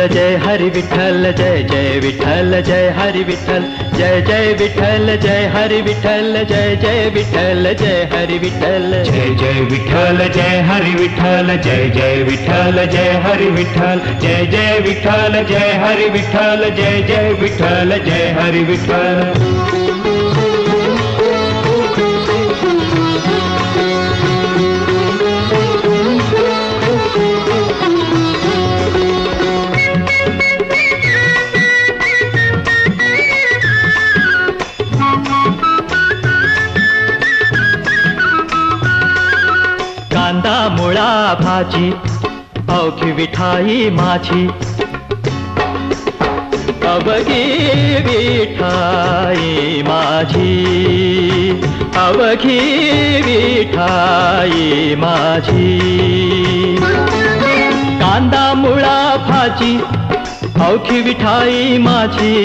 जय हरि विठ्ठल जय जय विठ्ठल जय हरि विठ्ठल जय जय विठ्ठल जय हरि विठ्ठल जय जय विठ्ठल जय हरि विठ्ठल जय जय विठ्ठल जय हरि विठ्ठल जय जय विठ्ठल जय हरि विठ्ठल जय जय विठ्ठल जय हरि विठ्ठल जय जय विठ्ठल जय हरि विठ्ठल। कांदा मुळा भाजी अवघी विठाई माझी अवघी विठाई माझी अवघी विठाई माझी कांदा मुळा भाजी अवघी विठाई माझी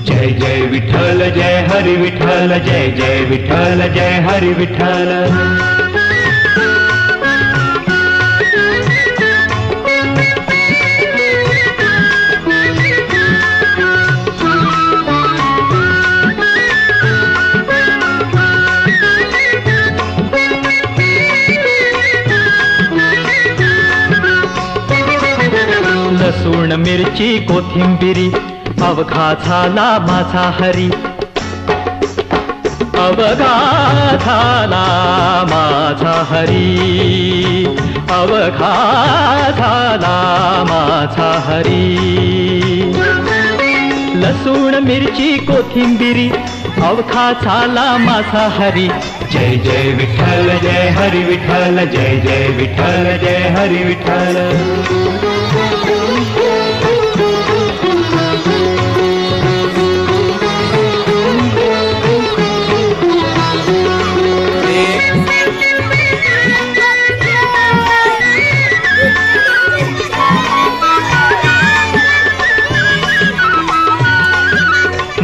जय जय विठ्ठल जय हरि विठ्ठल जय जय विठ्ठल जय हरि विठ्ठल। लसूण मिरची कोथिंबिरी अवघा झाला माझा हरी अवघा झाला माझा हरी अवघा झाला माझा हरी। लसूण मिरची कोथिंबिरी अवघा झाला माझा हरी जय जय विठ्ठल जय हरि विठ्ठल जय जय विठ्ठल जय हरि विठ्ठल।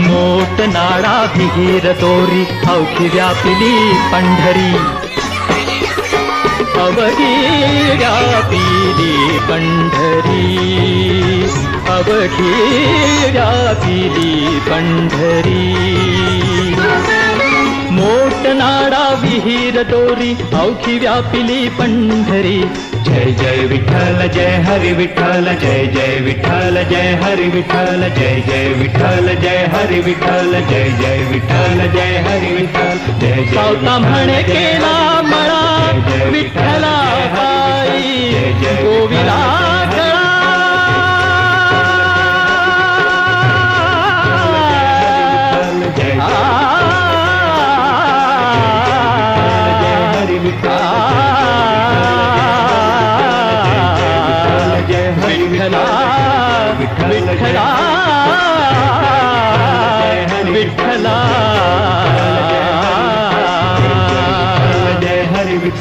मोठ नाडा विहीर दोरी अवघी व्यापिली पंढरी अवघी व्यापिली पंढरी अवघी व्यापिली पंढरी। मोठ नाडा विहीर दोरी अवघी व्यापिली पंढरी जय जय विठ्ठल जय हरि विठ्ठल जय जय विठ्ठल जय हरि विठ्ठल जय जय विठ्ठल जय हरि विठ्ठल जय जय विठ्ठल जय हरि विठ्ठल जय जय। सावता म्हणे केला मळा विठ्ठला बाई गोविला विठ्ठला विठ्ठला विठ्ठला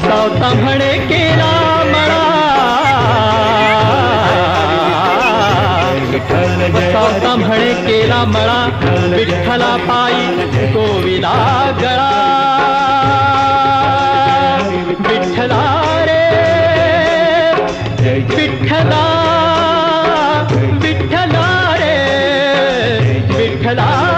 सावता म्हणे केला मळा सावता म्हणे केला मळा विठ्ठला पायी गोविला गळा विठ्ठला रे विठ्ठला विठ्ठला रे विठ्ठला।